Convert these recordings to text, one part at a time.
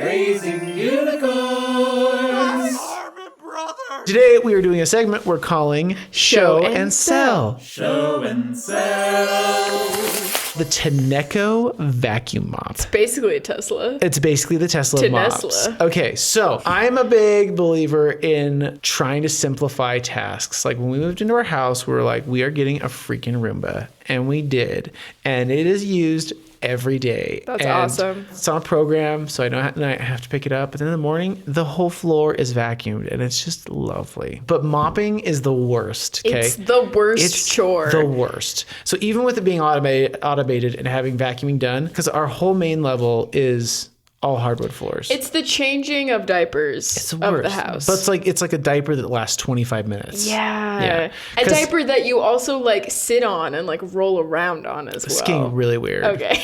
Raising Unicorns. Harmon Brothers. Today we are doing a segment we're calling Show and Sell. Show and Sell. The Tineco Vacuum Mop. It's basically a Tesla. It's basically the Tesla of mops. Tinesla. Okay, so I'm a big believer in trying to simplify tasks. Like when we moved into our house, we were like, we are getting a freaking Roomba. And we did. And it is used every day. That's and awesome. It's on a program, so I don't have to pick it up. But then in the morning, the whole floor is vacuumed, and it's just lovely. But mopping is the worst, okay? It's the worst chore. The worst. So even with it being automated and having vacuuming done, because our whole main level is all hardwood floors. It's the changing of diapers of the house. But it's like a diaper that lasts 25 minutes. Yeah. A diaper that you also like sit on and like roll around on as well. It's getting really weird. Okay.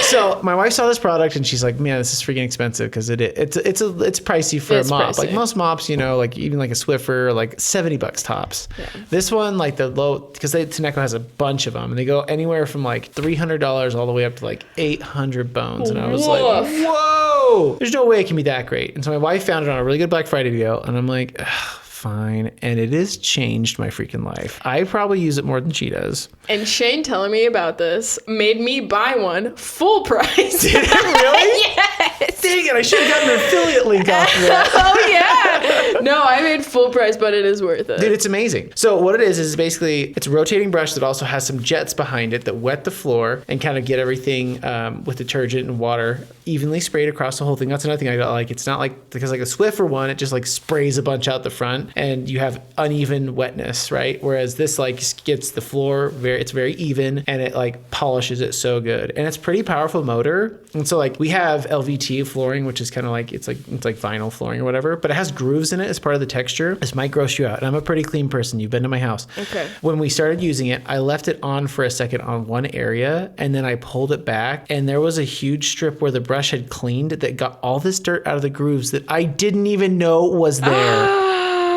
So my wife saw this product and she's like, man, this is freaking expensive because it's pricey for a mop. Pricey. Like most mops, like even like a Swiffer, like $70 tops. Yeah. This one, like the low, because Tineco has a bunch of them and they go anywhere from like $300 all the way up to like 800 bones. And I was like, whoa, there's no way it can be that great. And so my wife found it on a really good Black Friday deal and I'm like, fine. And it has changed my freaking life. I probably use it more than she does. And Shane telling me about this made me buy one full price. Did it really? Yes. Dang it, I should have gotten an affiliate link off of that. Oh yeah. No, I made full price, but it is worth it. Dude, it's amazing. So what it is basically, it's a rotating brush that also has some jets behind it that wet the floor and kind of get everything with detergent and water evenly sprayed across the whole thing. That's another thing I don't like. It's not like, because like a Swiffer one, it just like sprays a bunch out the front and you have uneven wetness, right? Whereas this like gets the floor it's very even and it like polishes it so good. And it's pretty powerful motor. And so like we have LVT flooring, which is kind of like, it's like vinyl flooring or whatever, but it has grooves in it as part of the texture. This might gross you out. And I'm a pretty clean person. You've been to my house. Okay. When we started using it, I left it on for a second on one area and then I pulled it back and there was a huge strip where the brush had cleaned that got all this dirt out of the grooves that I didn't even know was there.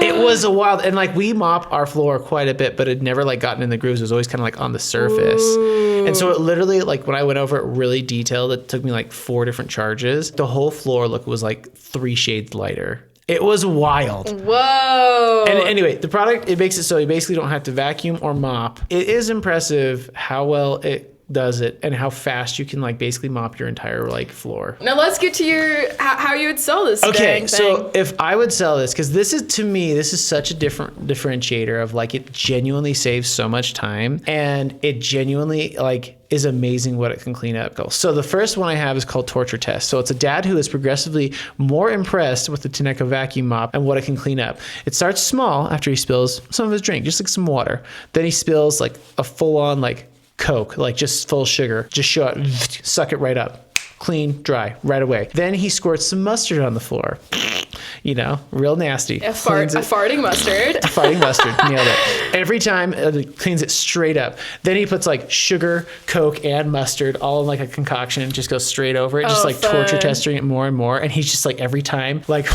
It was a wild, and like we mop our floor quite a bit, but it never like gotten in the grooves. It was always kind of like on the surface. Ooh. And so it literally, like when I went over it really detailed, it took me like 4 different charges. The whole floor look was like 3 shades lighter. It was wild. Whoa. And anyway, the product, it makes it so you basically don't have to vacuum or mop. It is impressive how well it does it and how fast you can like basically mop your entire like floor. Now let's get to how you would sell this Okay, thing. so if I would sell this, because this is, to me, this is such a different differentiator of like it genuinely saves so much time and it genuinely like is amazing what it can clean up. So the first one I have is called Torture Test. So it's a dad who is progressively more impressed with the Tineco Vacuum Mop and what it can clean up. It starts small after he spills some of his drink, just like some water. Then he spills like a full-on like Coke, like just full sugar, just show it, suck it right up, clean, dry, right away. Then he squirts some mustard on the floor, real nasty. A farting mustard. A farting mustard, nailed it. Every time it cleans it straight up. Then he puts like sugar, Coke, and mustard all in like a concoction and just goes straight over it, just like fun. torture testing it more and more. And he's just like every time like,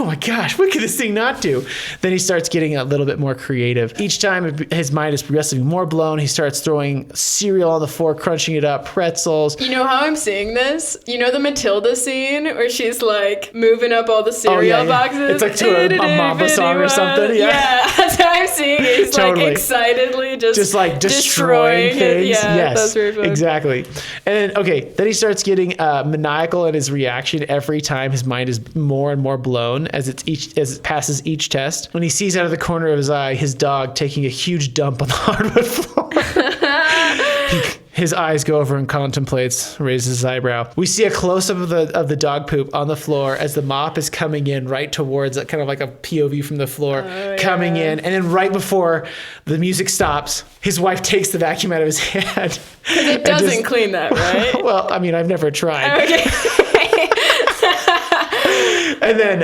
oh my gosh, what could this thing not do? Then he starts getting a little bit more creative. Each time his mind is progressively more blown. He starts throwing cereal on the floor, crunching it up, pretzels. You know how I'm seeing this? You know the Matilda scene where she's like moving up all the cereal boxes? It's like to a Mamba song or something. Yeah, that's how I'm seeing it. He's totally. like excitedly just like destroying things. Yeah, yes, that's very fun. Exactly. And then he starts getting maniacal in his reaction every time his mind is more and more blown as it passes each test. When he sees out of the corner of his eye his dog taking a huge dump on the hardwood floor. His eyes go over and contemplates, raises his eyebrow. We see a close-up of the dog poop on the floor as the mop is coming in right towards it, kind of like a POV from the floor, coming in. And then right before the music stops, his wife takes the vacuum out of his hand. Because it doesn't clean that, right? Well, I mean, I've never tried. Okay. And then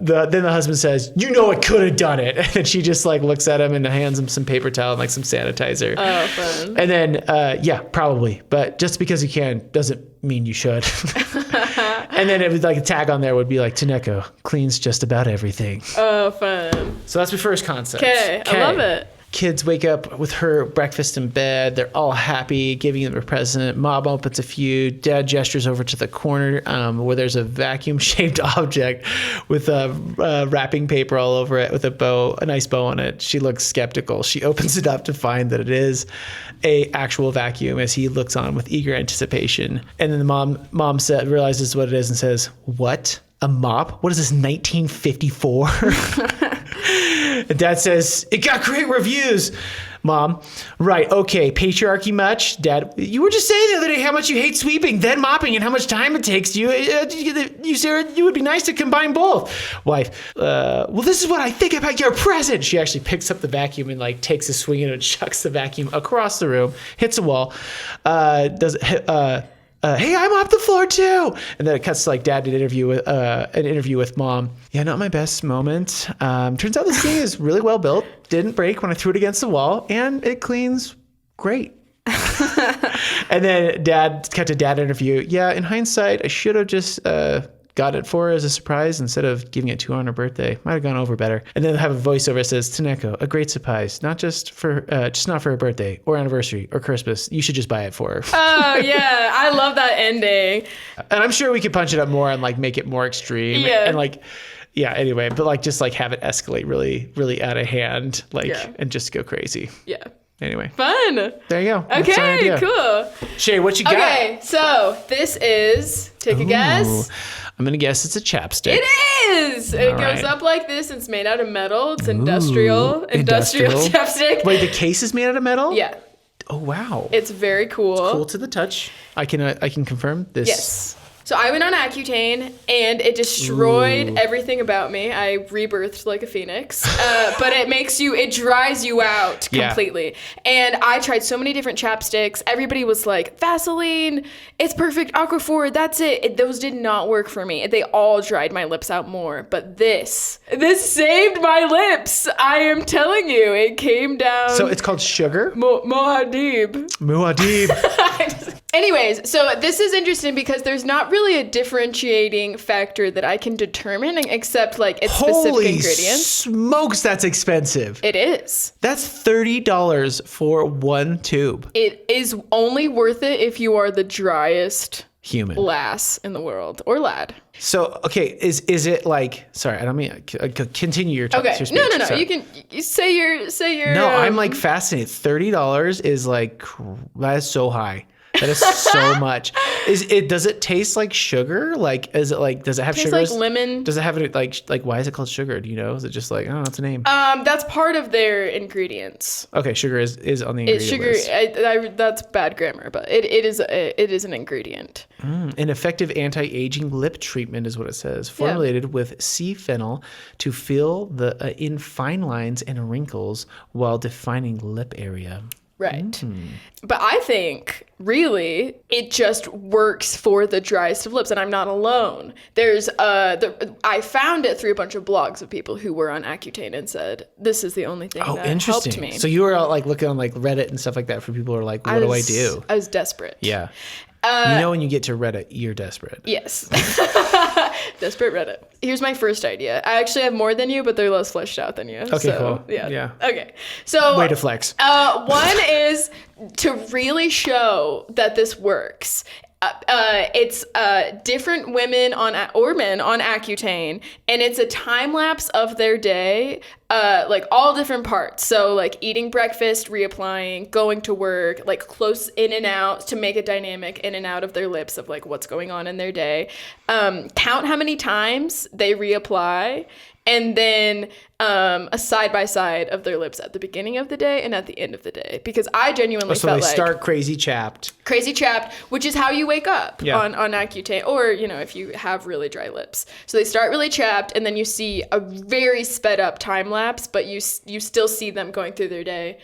the husband says, it could have done it. And then she just like looks at him and hands him some paper towel and like some sanitizer. Oh, fun. And then, probably. But just because you can doesn't mean you should. And then it was like a tag on there would be like, Tineco cleans just about everything. Oh, fun. So that's my first concept. Okay, I love it. Kids wake up with her breakfast in bed. They're all happy, giving them a present. Mom opens a few. Dad gestures over to the corner where there's a vacuum-shaped object with wrapping paper all over it with a nice bow on it. She looks skeptical. She opens it up to find that it is a actual vacuum as he looks on with eager anticipation. And then the mom realizes what it is and says, "What? A mop? What is this, 1954?" And Dad says, "It got great reviews." Mom, "Right, okay, patriarchy much?" Dad, "You were just saying the other day how much you hate sweeping, then mopping, and how much time it takes. You Sarah, you would be nice to combine both." Wife, "Well, this is what I think about your present." She actually picks up the vacuum and like takes a swing and chucks the vacuum across the room, hits a wall. "Hey, I mopped the floor too." And then it cuts to like Dad did an interview with Mom. "Yeah, not my best moment. Turns out this thing is really well built. Didn't break when I threw it against the wall, and it cleans great." And then cut to Dad interview. "Yeah, in hindsight, I should have just got it for her as a surprise instead of giving it to her on her birthday. Might have gone over better." And then have a voiceover that says, "Tineco, a great surprise. Not just not for her birthday or anniversary or Christmas. You should just buy it for her." Oh yeah, I love that ending. And I'm sure we could punch it up more and like make it more extreme. Yeah. And like, yeah. Anyway, but like just like have it escalate really, really out of hand, like, and just go crazy. Yeah. Anyway. Fun. There you go. Okay, cool. Shae, what you got? Okay, so this is, take a guess. I'm going to guess it's a chapstick. It is. It goes up like this. It's made out of metal. It's industrial chapstick. Wait, the case is made out of metal? Yeah. Oh, wow. It's very cool. It's cool to the touch. I can confirm this. Yes. So I went on Accutane, and it destroyed everything about me. I rebirthed like a phoenix, but it dries you out completely. Yeah. And I tried so many different chapsticks. Everybody was like, Vaseline, it's perfect, Aquaphor, that's it. Those did not work for me. They all dried my lips out more. But this saved my lips. I am telling you, it came down. So it's called Sugar? Muad'Dib. Anyways, so this is interesting because there's not really a differentiating factor that I can determine except like its specific ingredients. Holy smokes, that's expensive. It is. That's $30 for one tube. It is only worth it if you are the driest human lass in the world or lad. So, okay, is it like, sorry, I don't mean, continue your talk. Okay, your speech. No. Sorry. You say your. No, I'm like fascinated. $30 is like, that is so high. That is so much. Does it taste like sugar? Like, does it have sugar? Like lemon. Does it have it like why is it called sugar? Do you know? Is it just like, I don't know, it's a name? That's part of their ingredients. Okay, sugar is on the ingredient list. That's bad grammar, but it is an ingredient. An effective anti-aging lip treatment is what it says. Formulated with C-phenyl to fill in fine lines and wrinkles while defining lip area. Right. But I think, really, it just works for the driest of lips, and I'm not alone. There's I found it through a bunch of blogs of people who were on Accutane and said, this is the only thing that helped me. So you were like looking on like Reddit and stuff like that for people who are like, what do I do? I was desperate. Yeah. When you get to Reddit, you're desperate. Yes. Desperate Reddit. Here's my first idea. I actually have more than you, but they're less fleshed out than you. Okay, cool. Yeah. Okay. So way to flex. One is to really show that this works. It's different women or men on Accutane, and it's a time lapse of their day, like all different parts. So like eating breakfast, reapplying, going to work, like close in and out to make it dynamic in and out of their lips of like what's going on in their day. Count how many times they reapply. And then a side-by-side of their lips at the beginning of the day and at the end of the day. Because I genuinely felt like... So they start crazy chapped. Crazy chapped, which is how you wake up on Accutane. Or, if you have really dry lips. So they start really chapped, and then you see a very sped-up time lapse, but you still see them going through their day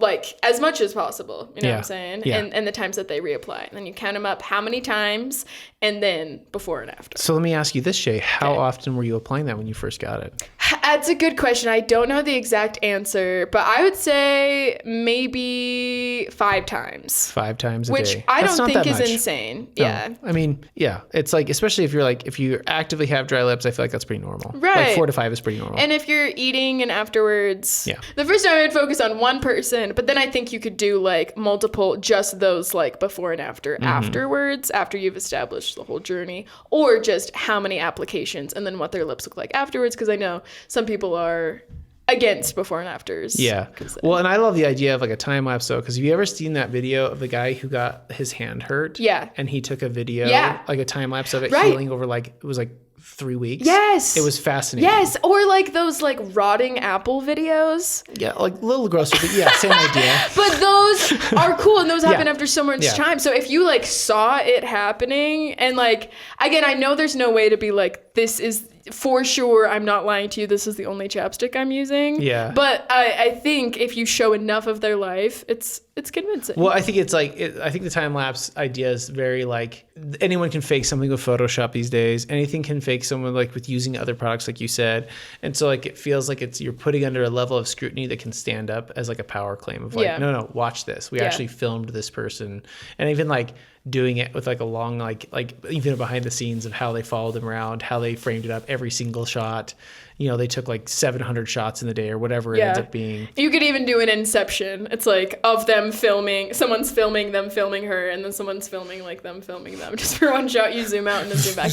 like as much as possible, you know what I'm saying? Yeah. And the times that they reapply. And then you count them up how many times and then before and after. So let me ask you this, Shae. How often were you applying that when you first got it? That's a good question. I don't know the exact answer, but I would say maybe 5 times. 5 times a Which day. I That's don't not think that is much. insane. No. Yeah. I mean, yeah. It's like, especially if you actively have dry lips, I feel like that's pretty normal. Right. Like 4 to 5 is pretty normal. And if you're eating and afterwards, Yeah. the first time I would focus on one person, but then I think you could do like multiple, just those like before and after afterwards, after you've established the whole journey, or just how many applications and then what their lips look like afterwards. Because I know some people are against before and afters. Yeah. Well, and I love the idea of like a time lapse though, because have you ever seen that video of the guy who got his hand hurt? Yeah. And he took a video, Yeah. like a time lapse of it Right. healing over like, it was like 3 weeks. Yes. It was fascinating. Yes. Or like those like rotting apple videos. Yeah, like a little grosser, but yeah, same idea. But those are cool and those happen Yeah. after so much Yeah. time. So if you like saw it happening and like, again, I know there's no way to be like, this is for sure, I'm not lying to you, this is the only chapstick I'm using. Yeah. But I think if you show enough of their life, it's convincing. Well, I think it's like, I think the time lapse idea is very like, anyone can fake something with Photoshop these days. Anything can fake someone like with using other products, like you said. And so like, it feels like you're putting under a level of scrutiny that can stand up as like a power claim of like, Yeah. no, watch this. We Yeah. actually filmed this person. And even like doing it with like a long, like even behind the scenes of how they followed them around, how they framed it up, every single shot. You know, they took like 700 shots in the day or whatever it ends up being. You could even do an Inception. It's like of them filming, someone's filming them filming her, and then someone's filming like them filming them. Just for one shot, you zoom out and then zoom back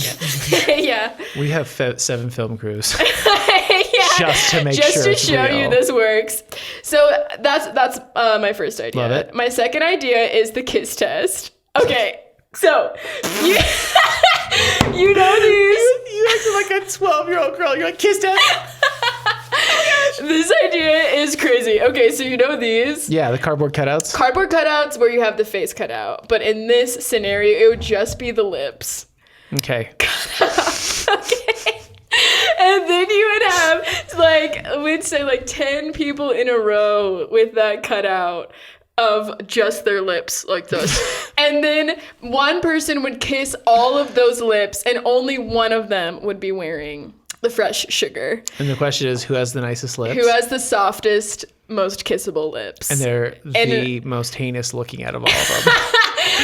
in. Yeah. We have 7 film crews. Yeah. Just to make Just sure to it's show you real. this works. So that's my first idea. Love it. My second idea is the kiss test. Okay. So you, you know these. You acted like a 12-year-old girl. You're like, kiss test. This idea is crazy. Okay, so you know these. Yeah, the cardboard cutouts. Cardboard cutouts where you have the face cut out. But in this scenario, it would just be the lips. Okay. Okay. And then you would have, like, we'd say, like, 10 people in a row with that cutout of just their lips, like this. And then one person would kiss all of those lips, and only one of them would be wearing the fresh sugar. And the question is, who has the nicest lips? Who has the softest, most kissable lips? And they're the most heinous looking out of all of them.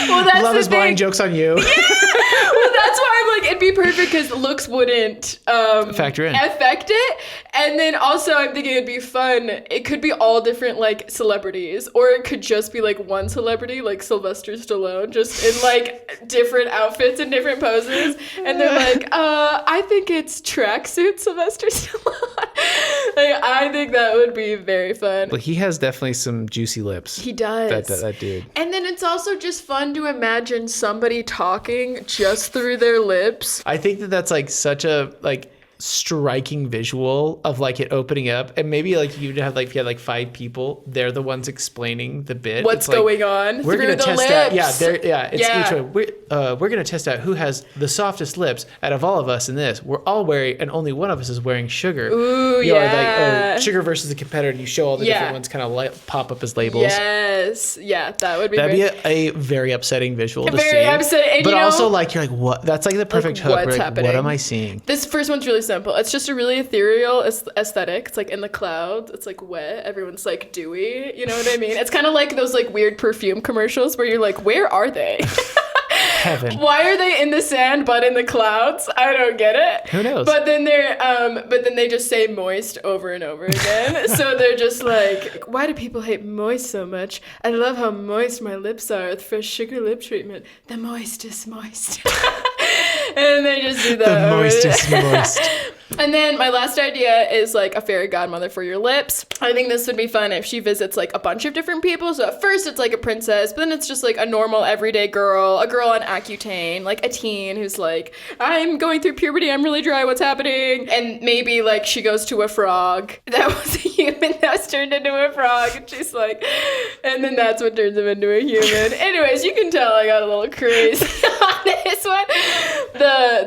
Well, that's Love the is blind. thing. Jokes on you. Well, that's why I'm like, it'd be perfect because looks wouldn't Factor in. affect it. And then also I'm thinking it'd be fun. It could be all different like celebrities, or it could just be like one celebrity, like Sylvester Stallone, just in like different outfits and different poses. And they're like, I think it's tracksuit Sylvester Stallone. Like, I think that would be very fun. But he has definitely some juicy lips. He does. That dude. And then it's also just fun to imagine somebody talking just through their lips. I think that's like such a like striking visual of like it opening up, and maybe like you'd have like if you had like 5 people, they're the ones explaining the bit. What's It's like, going on we're through gonna the test lips. out. Yeah, it's Yeah. each one. We're gonna test out who has the softest lips out of all of us in this. We're all wearing, and only one of us is wearing sugar. Ooh, You know, yeah. like sugar versus the competitor. And you show all the Yeah. different ones kind of pop up as labels. Yes. Yeah, that would be That'd very... be a very upsetting visual to Very see. upsetting, and but you know- also like you're like, what? That's like the perfect hook. what's We're like, happening? what am I seeing? This first one's really simple. It's just a really ethereal aesthetic. It's like in the clouds. It's like wet. Everyone's like dewy. You know what I mean? It's kind of like those like weird perfume commercials where you're like, where are they? Heaven. Why are they in the sand but in the clouds? I don't get it. Who knows? But then they just say moist over and over again. So they're just like, why do people hate moist so much? I love how moist my lips are with fresh sugar lip treatment. The moistest moist. And they just do that. The over moistest there. moist. And then my last idea is like a fairy godmother for your lips. I think this would be fun if she visits like a bunch of different people. So at first it's like a princess, but then it's just like a normal everyday girl, a girl on Accutane, like a teen who's like, I'm going through puberty, I'm really dry, what's happening? And maybe like she goes to a frog that was a human that was turned into a frog, and she's like, and then that's what turns him into a human. Anyways, you can tell I got a little crazy on this one.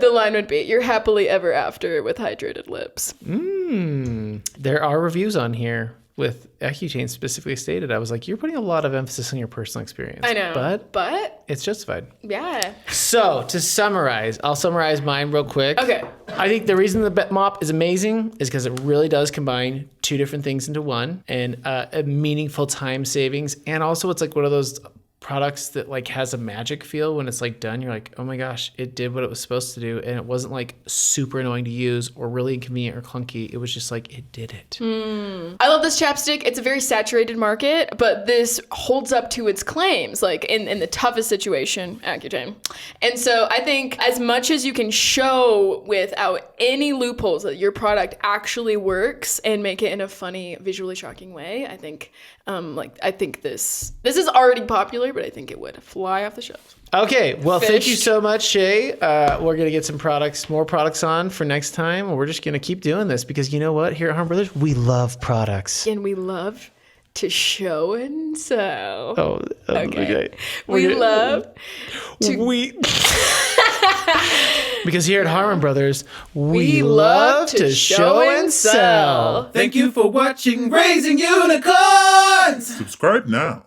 The line would be, you're happily ever after with hydrated lips. There are reviews on here. with Accutane specifically stated, I was like, you're putting a lot of emphasis on your personal experience. I know. But it's justified. yeah. So to summarize, I'll summarize mine real quick. Okay. I think the reason the mop is amazing is because it really does combine two different things into one, and a meaningful time savings. And also it's like one of those products that like has a magic feel when it's like done. You're like, oh my gosh, it did what it was supposed to do, and it wasn't like super annoying to use or really inconvenient or clunky. It was just like it did it. I love this chapstick. It's a very saturated market, but this holds up to its claims, like in the toughest situation, Accutane. And so I think as much as you can show without any loopholes that your product actually works and make it in a funny, visually shocking way, I think this is already popular, but I think it would fly off the shelves. Okay, well, thank you Fished. so much, Shae. We're gonna get more products on for next time, and we're just gonna keep doing this because you know what? Here at Harmon Brothers, we love products. And we love to show and sell. Oh, okay. Because here at Harmon Brothers, we love to show and sell. Thank you for watching Raising Unicorns! Subscribe now.